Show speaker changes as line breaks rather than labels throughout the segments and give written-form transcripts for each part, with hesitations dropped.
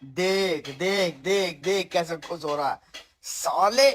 देख देख देख देख कैसे खुश हो रहा है साले।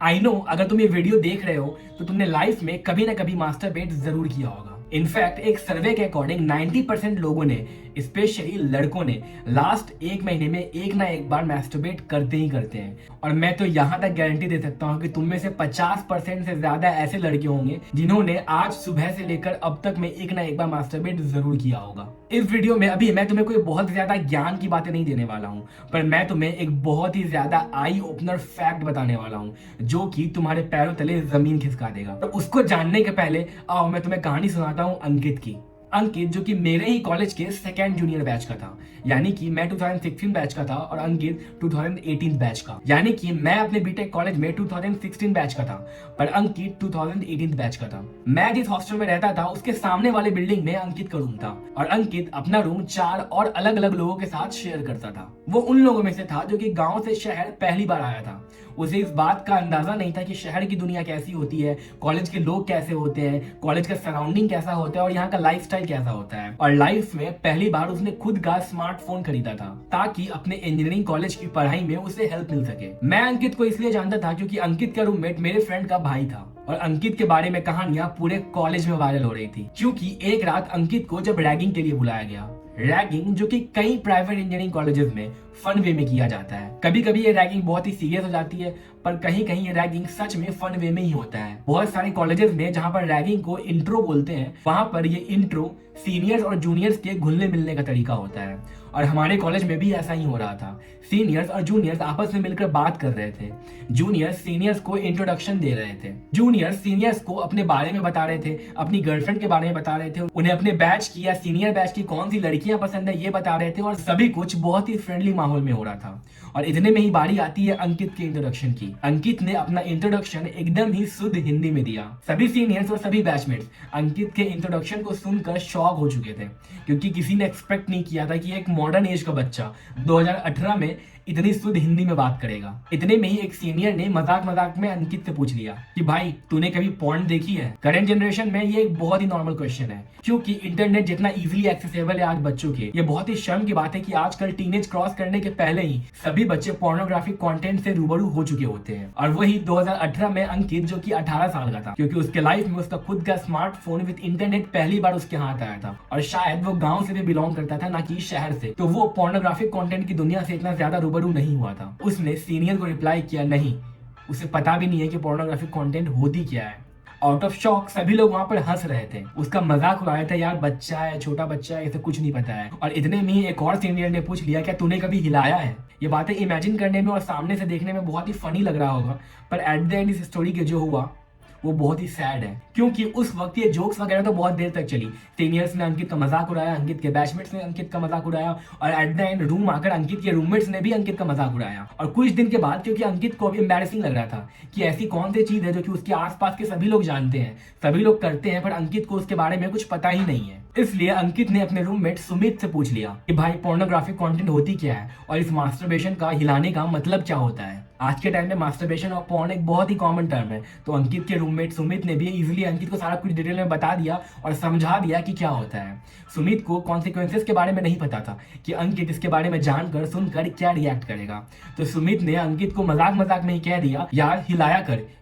आई नो, अगर तुम ये वीडियो देख रहे हो तो तुमने लाइफ में कभी ना कभी मास्टरबेट जरूर किया होगा। इनफैक्ट एक सर्वे के अकॉर्डिंग 90% लोगों ने, स्पेशली लड़कों ने, लास्ट एक महीने में एक ना एक बार मास्टरबेट करते ही करते हैं। और मैं तो यहाँ तक गारंटी दे सकता हूँ कि तुम में से 50% से ज्यादा ऐसे लड़के होंगे जिन्होंने आज सुबह से लेकर अब तक में एक ना एक बार मास्टरबेट जरूर किया होगा। इस वीडियो में अभी मैं तुम्हें कोई बहुत ज्यादा ज्ञान की बातें नहीं देने वाला हूँ, पर मैं तुम्हें एक बहुत ही ज्यादा आई ओपनर फैक्ट बताने वाला हूँ जो कि तुम्हारे पैरों तले जमीन खिसका देगा। तो उसको जानने के पहले आओ मैं तुम्हें कहानी सुनाता हूँ अंकित की। अंकित जो कि मेरे ही कॉलेज के सेकेंड जूनियर बैच का था, यानी कि मैं 2016 बैच का था और अंकित 2018 बैच का, यानी कि मैं अपने बीटेक कॉलेज में 2016 बैच का था पर अंकित 2018 बैच का था। मैं जिस हॉस्टल में रहता था उसके सामने वाले बिल्डिंग में अंकित का रूम था और अंकित अपना रूम 4 और अलग अलग लोगों के साथ शेयर करता था। वो उन लोगों में से था जो कि गांव से शहर पहली बार आया था। उसे इस बात का अंदाजा नहीं था कि शहर की दुनिया कैसी होती है, कॉलेज के लोग कैसे होते हैं, कॉलेज का सराउंडिंग कैसा होता है और यहाँ का लाइफस्टाइल कैसा होता है। और लाइफ में पहली बार उसने खुद का स्मार्टफोन खरीदा था ताकि अपने इंजीनियरिंग कॉलेज की पढ़ाई में उसे हेल्प मिल सके। मैं अंकित को इसलिए जानता था क्योंकि अंकित का रूममेट मेरे फ्रेंड का भाई था और अंकित के बारे में कहानियां पूरे कॉलेज में वायरल हो रही थी क्योंकि एक रात अंकित को जब रैगिंग के लिए बुलाया गया। रैगिंग जो कि कई प्राइवेट इंजीनियरिंग कॉलेजेस में फन वे में किया जाता है। कभी कभी ये रैगिंग बहुत ही सीरियस हो जाती है पर कहीं कहीं ये रैगिंग सच में फन वे में ही होता है। बहुत सारे कॉलेजेस में जहां पर रैगिंग को इंट्रो बोलते हैं वहां पर ये इंट्रो सीनियर्स और जूनियर्स के घुलने मिलने का तरीका होता है और हमारे कॉलेज में भी ऐसा ही हो रहा था। सीनियर्स और जूनियर्स आपस में मिलकर बात कर रहे थे। जूनियर्स सीनियर्स को इंट्रोडक्शन दे रहे थे, जूनियर्स सीनियर्स को अपने बारे में बता रहे थे, अपनी गर्लफ्रेंड के बारे में बता रहे थे, उन्हें अपने बैच की या सीनियर बैच की कौन सी लड़कियां पसंद है ये बता रहे थे और सभी कुछ बहुत ही फ्रेंडली माहौल में हो रहा था। और इतने में ही बारी आती है अंकित के इंट्रोडक्शन की। अंकित ने अपना इंट्रोडक्शन एकदम ही शुद्ध हिंदी में दिया। सभी सीनियर्स और सभी बैचमेट्स अंकित के इंट्रोडक्शन को सुनकर शॉक हो चुके थे क्योंकि किसी ने एक्सपेक्ट नहीं किया था कि एक मॉडर्न एज का बच्चा 2018 में इतनी शुद्ध हिंदी में बात करेगा। इतने में ही एक सीनियर ने मजाक मजाक में अंकित से पूछ लिया कि भाई तूने कभी पॉर्न देखी है। करंट जनरेशन में ये एक बहुत ही नॉर्मल क्वेश्चन है क्योंकि इंटरनेट जितना इजीली एक्सेसिबल है आज बच्चों के, ये बहुत ही शर्म की बात है कि आजकल टीनेज क्रॉस करने के पहले ही सभी बच्चे पोर्नोग्राफिक कंटेंट से रूबरू हो चुके होते हैं। और वही 2018 में अंकित जो कि 18 साल का था क्योंकि उसके लाइफ में उसका खुद का स्मार्टफोन विद इंटरनेट पहली बार उसके हाथ आया था और शायद वो गाँव से भी बिलोंग करता था ना कि शहर से, तो वो पोर्नोग्राफिक कॉन्टेंट की दुनिया से इतना ज्यादा रूबरू नहीं हुआ था। उसने सीनियर को रिप्लाई किया नहीं, उसे पता भी नहीं है कि पोर्नोग्राफिक कंटेंट होती क्या है। आउट ऑफ शॉक सभी लोग वहां पर हंस रहे थे, उसका मजाक उड़ाया था, यार बच्चा है, छोटा बच्चा है, इसे कुछ नहीं पता है। और इतने में ही एक और सीनियर ने पूछ लिया क्या तूने कभी हिलाया है। ये बातें इमेजिन करने में और सामने से देखने में बहुत ही फनी लग रहा होगा पर एट द एंड इस स्टोरी के जो हुआ वो बहुत ही सैड है क्योंकि उस वक्त ये जोक्स वगैरह तो बहुत देर तक चली। सीनियर्स ने अंकित का मजाक उड़ाया, अंकित के बैचमेट्स ने अंकित का मजाक उड़ाया और एट द एंड रूम आकर अंकित के रूममेट्स ने भी अंकित का मजाक उड़ाया। और कुछ दिन के बाद क्योंकि अंकित को भी एम्बैरेसिंग लग रहा था कि ऐसी कौन सी चीज है जो कि उसके आसपास के सभी लोग जानते हैं, सभी लोग करते हैं पर अंकित को उसके बारे में कुछ पता ही नहीं है, इसलिए अंकित ने अपने रूममेट सुमित से पूछ लिया कि भाई पोर्नोग्राफिक कंटेंट होती क्या है और इस मास्टरबेशन का हिलाने का मतलब क्या होता है। आज के टाइम में मास्टरबेशन और पॉर्न एक बहुत ही कॉमन टर्म है, तो अंकित के रूममेट सुमित ने भी इजीली अंकित को सारा कुछ डिटेल में बता दिया और समझा दिया कि क्या होता है। सुमित को कॉन्सिक्वेंसेस के बारे में नहीं पता था कि अंकित इसके बारे में जानकर सुनकर क्या रिएक्ट करेगा, तो सुमित ने अंकित को मजाक मजाक में ही कह दिया यार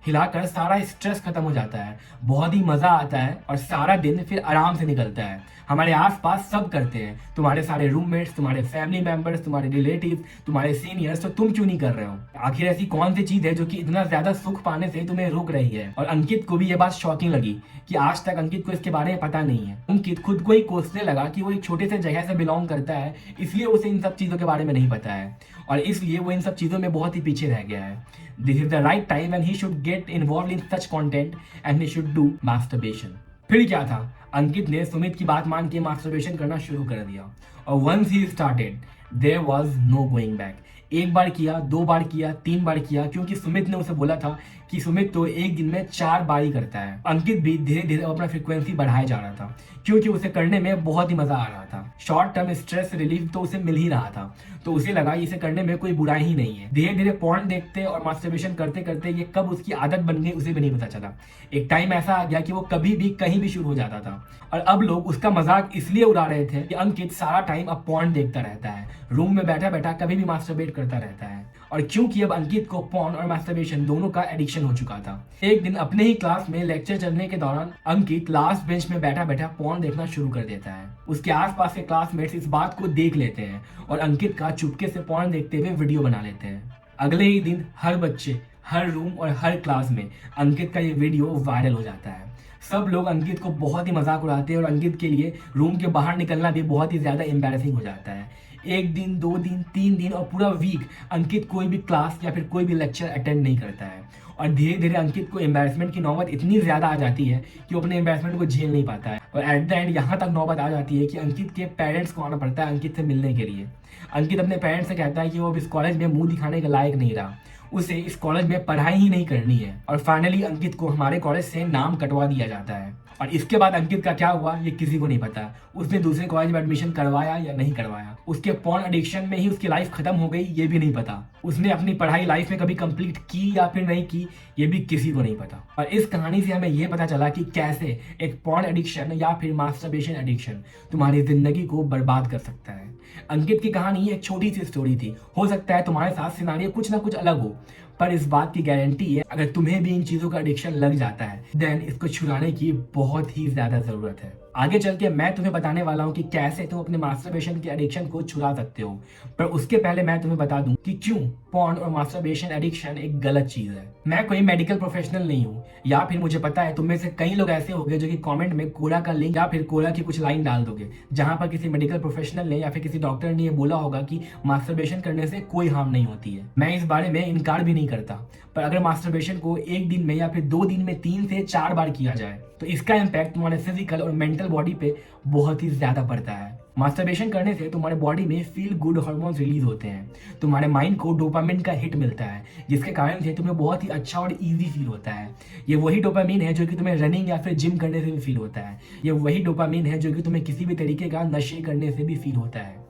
हिलाकर सारा स्ट्रेस खत्म हो जाता है, बहुत ही मजा आता है और सारा दिन फिर आराम से निकलता है। हमारे आसपास सब करते हैं, तुम्हारे सारे रूममेट्स, तुम्हारे फैमिली मेंबर्स, तुम्हारे रिलेटिव, तुम्हारे सीनियर्स, तो तुम क्यों नहीं कर रहे हो। आखिर ऐसी कौन सी चीज है जो कि इतना ज्यादा सुख पाने से तुम्हें रोक रही है। और अंकित को भी ये बात शॉकिंग लगी कि आज तक अंकित को इसके बारे में पता नहीं है। अंकित खुद को ही कोसने लगा कि वो एक छोटे से जगह से बिलोंग करता है इसलिए उसे इन सब चीजों के बारे में नहीं पता है और इसलिए वो इन सब चीजों में बहुत ही पीछे रह गया है। This is the right time and he should get involve in such content and he should do masturbation. फिर क्या था, अंकित ने सुमित की बात मान के मास्टरबेशन करना शुरू कर दिया और once he started there was no going back. एक बार किया, 2 बार किया, 3 बार किया क्योंकि सुमित ने उसे बोला था कि सुमित तो एक दिन में 4 बार ही करता है। अंकित भी धीरे धीरे अपना फ्रीक्वेंसी बढ़ाया जा रहा था क्योंकि उसे करने में बहुत ही मजा आ रहा था। शॉर्ट टर्म स्ट्रेस रिलीफ तो उसे मिल ही रहा था, तो उसे लगा इसे करने में कोई बुराई ही नहीं है। धीरे धीरे पॉर्न देखते और मास्टरबेशन करते करते ये कब उसकी आदत बन गई उसे भी नहीं पता चला। एक टाइम ऐसा आ गया कि वो कभी भी कहीं भी शुरू हो जाता था और अब लोग उसका मजाक इसलिए उड़ा रहे थे कि अंकित सारा टाइम अब पॉर्न देखता रहता है, रूम में बैठा बैठा कभी भी मास्टरबेट करता रहता है। और क्योंकि अब अंकित को पॉर्न और मास्टरबेशन दोनों का एडिक्शन हो चुका था, एक दिन अपने ही क्लास में लेक्चर चलने के दौरान अंकित लास्ट बेंच में बैठा बैठा पॉर्न देखना शुरू कर देता है। उसके आसपास के क्लासमेट्स इस बात को देख लेते हैं और अंकित का चुपके से पॉर्न देखते हुए वीडियो बना लेते हैं। अगले ही दिन हर बच्चे, हर रूम और हर क्लास में अंकित का ये वीडियो वायरल हो जाता है। सब लोग अंकित को बहुत ही मजाक उड़ाते हैं और अंकित के लिए रूम के बाहर निकलना भी बहुत ही ज्यादा एम्बैरेसिंग हो जाता है। एक दिन, 2 दिन, 3 दिन और पूरा वीक अंकित कोई भी क्लास या फिर कोई भी लेक्चर अटेंड नहीं करता है और धीरे धीरे अंकित को एम्बैरेसमेंट की नौबत इतनी ज्यादा आ जाती है कि वो अपने एम्बैरेसमेंट को झेल नहीं पाता है और एट द एंड यहाँ तक नौबत आ जाती है कि अंकित के पेरेंट्स को आना पड़ता है अंकित से मिलने के लिए। अंकित अपने पेरेंट्स से कहता है कि वो अब इस कॉलेज में मुंह दिखाने के लायक नहीं रहा, उसे इस कॉलेज में पढ़ाई ही नहीं करनी है और फाइनली अंकित को हमारे कॉलेज से नाम कटवा दिया जाता है। और इसके बाद अंकित का क्या हुआ ये किसी को नहीं पता। उसने दूसरे कॉलेज में एडमिशन करवाया या नहीं करवाया, उसके पॉर्न एडिक्शन में ही उसकी लाइफ खत्म हो गई ये भी नहीं पता, उसने अपनी पढ़ाई लाइफ में कभी कंप्लीट की या फिर नहीं की ये भी किसी को नहीं पता। और इस कहानी से हमें ये पता चला कि कैसे एक पॉर्न एडिक्शन या फिर मास्टरबेशन एडिक्शन तुम्हारी जिंदगी को बर्बाद कर सकता है। अंकित की कहानी एक छोटी सी स्टोरी थी, हो सकता है तुम्हारे साथ सिनारियो कुछ ना कुछ अलग हो, पर इस बात की गारंटी है अगर तुम्हें भी इन चीजों का एडिक्शन लग जाता है देन इसको छुड़ाने की बहुत ही ज्यादा जरूरत है। आगे चल के मैं तुम्हें बताने वाला हूँ कि कैसे तुम अपने मास्टरबेशन के एडिक्शन को छुड़ा सकते हो, पर उसके पहले मैं तुम्हें बता दूं कि क्यों पॉर्न और मास्टरबेशन एडिक्शन एक गलत चीज है। मैं कोई मेडिकल प्रोफेशनल नहीं हूँ, या फिर मुझे पता है तुम में से कई लोग ऐसे होंगे जो कि कमेंट में कोरा का लिंक या फिर कोरा की कुछ लाइन डाल दोगे जहां पर किसी मेडिकल प्रोफेशनल ने या फिर किसी डॉक्टर ने ये बोला होगा कि मास्टरबेशन करने से कोई हार्म नहीं होती है। मैं इस बारे में इनकार भी नहीं करता, पर अगर मास्टरबेशन को एक दिन में या फिर 2 दिन में 3 से 4 बार किया जाए तो इसका इम्पैक्ट तुम्हारे फिजिकल और मेंटल बॉडी पे बहुत ही ज्यादा पड़ता है। मास्टरबेशन करने से तुम्हारे बॉडी में फील गुड हार्मोन्स रिलीज होते हैं, तुम्हारे माइंड को डोपामिन का हिट मिलता है जिसके कारण से तुम्हें बहुत ही अच्छा और इजी फील होता है। ये वही डोपामिन है जो कि तुम्हें रनिंग या फिर जिम करने से भी फील होता है। ये वही डोपामिन है जो कि तुम्हें किसी भी तरीके का नशे करने से भी फील होता है।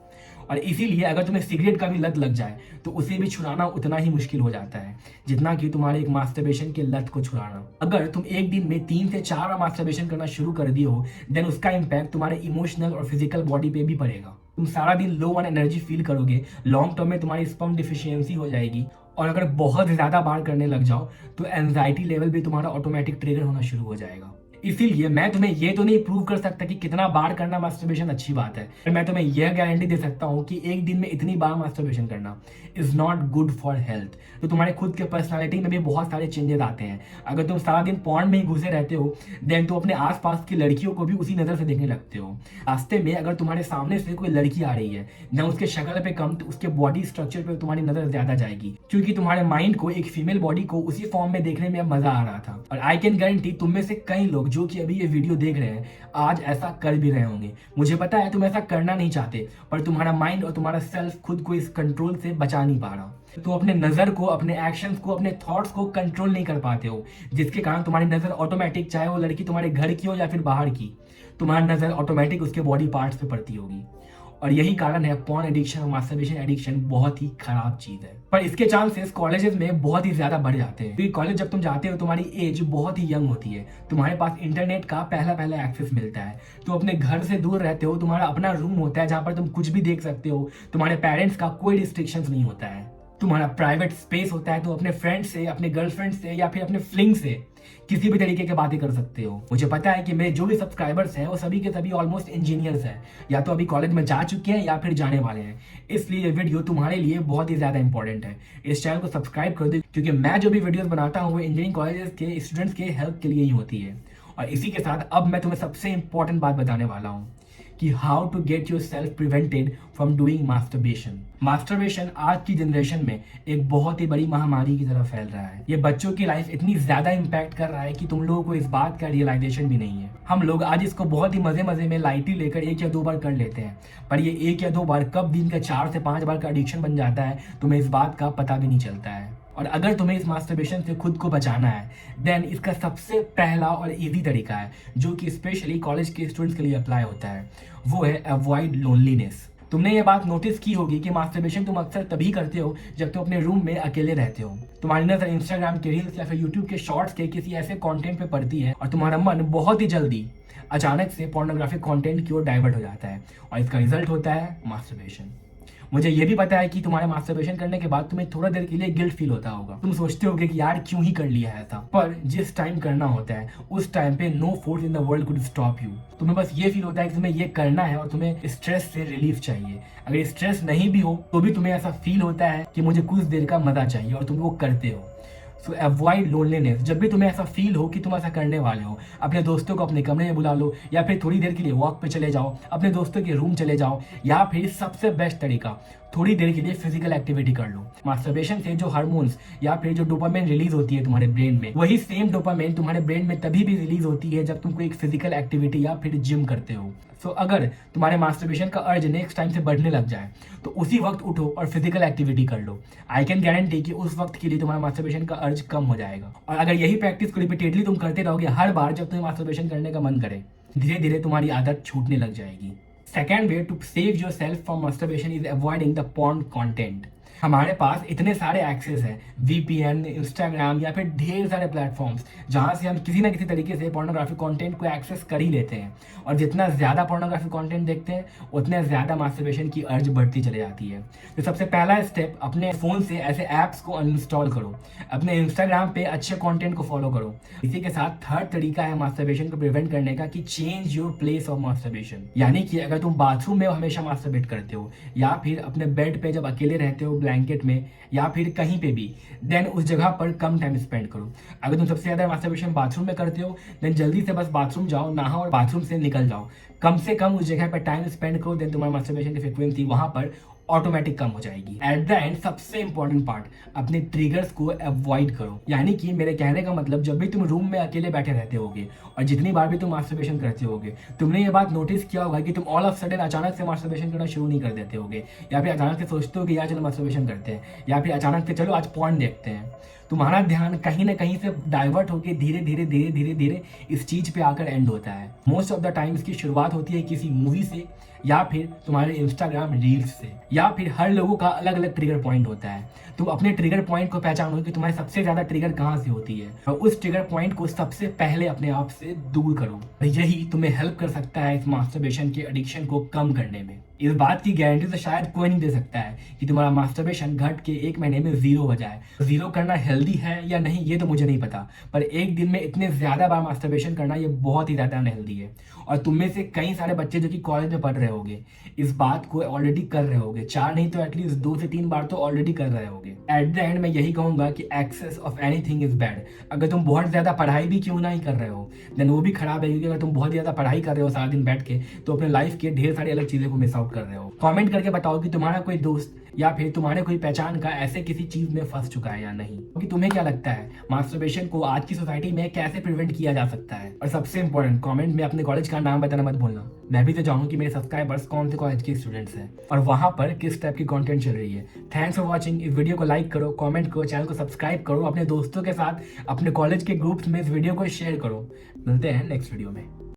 और इसीलिए अगर तुम्हें सिगरेट का भी लत लग जाए तो उसे भी छुड़ाना उतना ही मुश्किल हो जाता है जितना कि तुम्हारे एक मास्टरबेशन के लत को छुड़ाना। अगर तुम एक दिन में 3 से 4 बार मास्टरबेशन करना शुरू कर दिए हो देन उसका इम्पैक्ट तुम्हारे इमोशनल और फिजिकल बॉडी पे भी पड़ेगा। तुम सारा दिन लो ऑन एनर्जी फील करोगे, लॉन्ग टर्म में तुम्हारी स्पर्म डिफिशियंसी हो जाएगी और अगर बहुत ज्यादा बार करने लग जाओ तो एंजाइटी लेवल भी तुम्हारा ऑटोमेटिक ट्रिगर होना शुरू हो जाएगा। इसीलिए मैं तुम्हें ये तो नहीं प्रूव कर सकता कि कितना बार करना मास्टरबेशन अच्छी बात है, पर मैं तुम्हें यह गारंटी दे सकता हूँ कि एक दिन में इतनी बार मास्टरबेशन करना is not good for health. तो तुम्हारे खुद के पर्सनालिटी में भी बहुत सारे चेंजेस आते हैं। अगर तुम सारा दिन पॉर्न में ही घुसे रहते हो देन तो अपने आसपास की लड़कियों को भी उसी नजर से देखने लगते हो। रास्ते में अगर तुम्हारे सामने से कोई लड़की आ रही है न उसके शक्ल पे कम तो उसके बॉडी स्ट्रक्चर पे तुम्हारी नजर ज्यादा जाएगी, क्योंकि तुम्हारे माइंड को एक फीमेल बॉडी को उसी फॉर्म में देखने में मजा आ रहा था। और आई कैन गारंटी तुम में से कई लोग जो कि अभी ये वीडियो देख रहे हैं आज ऐसा कर भी रहे होंगे। मुझे पता है तुम ऐसा करना नहीं चाहते, पर तुम्हारा माइंड और तुम्हारा सेल्फ खुद को इस कंट्रोल से बचा नहीं पा रहा। तो अपने नजर को, अपने एक्शंस को, अपने थॉट्स को कंट्रोल नहीं कर पाते हो, जिसके कारण तुम्हारी नजर ऑटोमेटिक, चाहे वो लड़की तुम्हारे घर की हो या फिर बाहर की, तुम्हारी नजर ऑटोमेटिक उसके बॉडी पार्ट्स पे पड़ती होगी। और यही कारण है पॉर्न एडिक्शन और मास्टरबेशन एडिक्शन बहुत ही खराब चीज है। पर इसके चांसेस कॉलेजेस में बहुत ही ज्यादा बढ़ जाते हैं, क्योंकि कॉलेज जब तुम जाते हो तुम्हारी एज बहुत ही यंग होती है, तुम्हारे पास इंटरनेट का पहला एक्सेस मिलता है, तो अपने घर से दूर रहते हो, तुम्हारा अपना रूम होता है जहां पर तुम कुछ भी देख सकते हो, तुम्हारे पेरेंट्स का कोई रिस्ट्रिक्शंस नहीं होता है, तुम्हारा प्राइवेट स्पेस होता है, तो अपने फ्रेंड से, अपने गर्लफ्रेंड से या फिर अपने फ्लिंग से किसी भी तरीके की बातें कर सकते हो। मुझे पता है कि मेरे जो भी सब्सक्राइबर्स हैं वो सभी के सभी ऑलमोस्ट इंजीनियर्स हैं, या तो अभी कॉलेज में जा चुके हैं या फिर जाने वाले हैं, इसलिए ये वीडियो तुम्हारे लिए बहुत ही ज्यादा इंपॉर्टेंट है। इस चैनल को सब्सक्राइब कर दो, क्योंकि मैं जो भी वीडियोस बनाता हूँ वो इंजीनियरिंग कॉलेजेस के स्टूडेंट्स के हेल्प के लिए ही होती है। और इसी के साथ अब मैं तुम्हें सबसे इंपॉर्टेंट बात बताने वाला हूँ कि how to get yourself prevented from doing masturbation. Masturbation आज की जनरेशन में एक बहुत ही बड़ी महामारी की तरह फैल रहा है। ये बच्चों की लाइफ इतनी ज्यादा इम्पैक्ट कर रहा है कि तुम लोगों को इस बात का रियलाइजेशन भी नहीं है। हम लोग आज इसको बहुत ही मजे मजे में लाइटली लेकर 1 या 2 बार कर लेते हैं, पर ये 1 या 2 बार कब दिन का 4 से 5 बार का एडिक्शन बन जाता है तुम्हें इस बात का पता भी नहीं चलता है। और अगर तुम्हें इस मास्टरबेशन से खुद को बचाना है देन इसका सबसे पहला और इजी तरीका है, जो कि स्पेशली कॉलेज के स्टूडेंट्स के लिए अप्लाई होता है, वो है अवॉइड लोनलीनेस। तुमने ये बात नोटिस की होगी कि मास्टरबेशन तुम अक्सर तभी करते हो जब तुम अपने रूम में अकेले रहते हो, तुम्हारी नजर इंस्टाग्राम के रील्स या फिर यूट्यूब के शॉर्ट्स के किसी ऐसे कंटेंट पे पड़ती है और तुम्हारा मन बहुत ही जल्दी अचानक से पोर्नोग्राफिक कंटेंट की ओर डाइवर्ट हो जाता है, और इसका रिजल्ट होता है मास्टरबेशन। मुझे ये भी पता है कि तुम्हारे मास्टरबेशन करने के बाद तुम्हें थोड़ा देर के लिए गिल्ट फील होता होगा। तुम सोचते होगे कि यार क्यों ही कर लिया है ऐसा, पर जिस टाइम करना होता है उस टाइम पे no force in the world could stop you. तुम्हें बस ये फील होता है कि तुम्हें ये करना है और तुम्हें स्ट्रेस से रिलीफ चाहिए। अगर स्ट्रेस नहीं भी हो तो भी तुम्हें ऐसा फील होता है कि मुझे कुछ देर का मजा चाहिए और तुम वो करते हो। सो अवॉइड लोनलीनेस। जब भी तुम्हें ऐसा फील हो कि तुम ऐसा करने वाले हो, अपने दोस्तों को अपने कमरे में बुला लो, या फिर थोड़ी देर के लिए वॉक पे चले जाओ, अपने दोस्तों के रूम चले जाओ, या फिर सबसे बेस्ट तरीका थोड़ी देर के लिए फिजिकल एक्टिविटी कर लो। मास्टरबेशन से जो हार्मोन्स या फिर जो डोपामिन रिलीज होती है तुम्हारे ब्रेन में, वही सेम डोपामिन तुम्हारे ब्रेन में तभी भी रिलीज होती है जब तुम कोई फिजिकल एक्टिविटी या फिर जिम करते हो। सो अगर तुम्हारे मास्टरबेशन का अर्ज नेक्स्ट टाइम से बढ़ने लग जाए तो उसी वक्त उठो और फिजिकल एक्टिविटी कर लो। आई कैन गारंटी कि उस वक्त के लिए तुम्हारा मास्टरबेशन का अर्ज कम हो जाएगा। और अगर यही प्रैक्टिस को रिपीटेडली तुम करते रहोगे हर बार जब तुम्हें मास्टरबेशन करने का मन करे, धीरे धीरे तुम्हारी आदत छूटने लग जाएगी। Second way to save yourself from masturbation is avoiding the porn content. हमारे पास इतने सारे एक्सेस हैं, VPN, इंस्टाग्राम या फिर ढेर सारे प्लेटफॉर्म्स जहाँ से हम किसी ना किसी तरीके से पोर्नोग्राफिक कंटेंट को एक्सेस कर ही लेते हैं। और जितना ज़्यादा पोर्नोग्राफिक कंटेंट देखते हैं उतने ज़्यादा मास्टरबेशन की अर्ज बढ़ती चली जाती है। तो सबसे पहला स्टेप, अपने फ़ोन से ऐसे ऐप्स को अनइंस्टॉल करो। अपने इंस्टाग्राम पे अच्छे कंटेंट को फॉलो करो। इसी के साथ थर्ड तरीका है मास्टरबेशन को प्रिवेंट करने का कि change your place of masturbation. यानी कि अगर तुम बाथरूम में हमेशा मास्टरबेट करते हो या फिर अपने बेड पे जब अकेले रहते हो ब्लैंकेट में या फिर कहीं पे भी, देन उस जगह पर कम टाइम स्पेंड करो। अगर तुम सबसे ज्यादा मास्टरबेशन बाथरूम में करते हो देन जल्दी से बस बाथरूम जाओ, नहाओ और बाथरूम से निकल जाओ। कम से कम उस जगह पर टाइम स्पेंड करो, देन तुम्हारा मास्टरबेशन की फ्रीक्वेंसी वहां पर ऑटोमेटिक कम हो जाएगी। एट द एंड सबसे इंपॉर्टेंट पार्ट, अपने ट्रिगर्स को अवॉइड करो। यानी कि मेरे कहने का मतलब, जब भी तुम रूम में अकेले बैठे रहते होगे और जितनी बार भी तुम मास्टरबेशन करते होगे, तुमने ये बात नोटिस किया होगा कि तुम ऑल ऑफ सडन अचानक से मास्टरबेशन करना शुरू नहीं कर देते होगे, या फिर अचानक से सोचते हो कि यार चलो मास्टरबेशन करते हैं, या फिर अचानक से चलो आज पॉर्न देखते हैं। तुम्हारा ध्यान कहीं ना कहीं से डाइवर्ट होकर धीरे धीरे धीरे धीरे धीरे इस चीज पे आकर एंड होता है। मोस्ट ऑफ द टाइम इसकी शुरुआत होती है किसी मूवी से, या फिर तुम्हारे इंस्टाग्राम रील्स से, या फिर हर लोगों का अलग अलग ट्रिगर पॉइंट होता है। तुम अपने ट्रिगर पॉइंट को पहचानो कि तुम्हारी सबसे ज्यादा ट्रिगर कहाँ से होती है और उस ट्रिगर पॉइंट को सबसे पहले अपने आप से दूर करो। यही तुम्हें हेल्प कर सकता है इस मास्टरबेशन के एडिक्शन को कम करने में। इस बात की गारंटी तो शायद कोई नहीं दे सकता है कि तुम्हारा मास्टरबेशन घट के 1 महीने में 0 हो जाए। 0 करना हेल्दी है या नहीं ये तो मुझे नहीं पता, पर एक दिन में इतने ज्यादा बार मास्टरबेशन करना ये बहुत ही ज्यादा अनहेल्दी है। और तुम में से कई सारे बच्चे जो कि कॉलेज में पढ़ रहे होगे इस बात को ऑलरेडी कर रहे होगे, 4 नहीं तो एटलीस्ट 2 से 3 बार तो ऑलरेडी कर रहे होगे। एट द एंड मैं यही कहूंगा कि excess of anything is bad. अगर तुम बहुत ज्यादा पढ़ाई भी क्यों ना ही कर रहे हो देन वो भी खराब है, क्योंकि अगर तुम बहुत ज्यादा पढ़ाई कर रहे हो सारा दिन बैठ के तो अपने लाइफ के ढेर सारी अलग चीजों को मिस आउट कर रहे हो। कमेंट करके बताओ कि तुम्हारा कोई दोस्त या फिर तुम्हारे कोई पहचान का ऐसे किसी चीज में फंस चुका है या नहीं। क्योंकि तुम्हें क्या लगता है मास्टरबेशन को आज की सोसाइटी में कैसे प्रिवेंट किया जा सकता है। और सबसे इंपॉर्टेंट, कमेंट में अपने कॉलेज का नाम बताना मत भूलना। मैं भी तो चाहूँ कि मेरे सब्सक्राइबर्स कौन से कॉलेज के स्टूडेंट्स हैं और वहां पर किस टाइप की कंटेंट चल रही है। Thanks for watching. इस वीडियो को लाइक करो, कमेंट करो, चैनल को सब्सक्राइब करो, अपने दोस्तों के साथ अपने कॉलेज के ग्रुप्स में इस वीडियो को शेयर करो। मिलते हैं नेक्स्ट वीडियो में।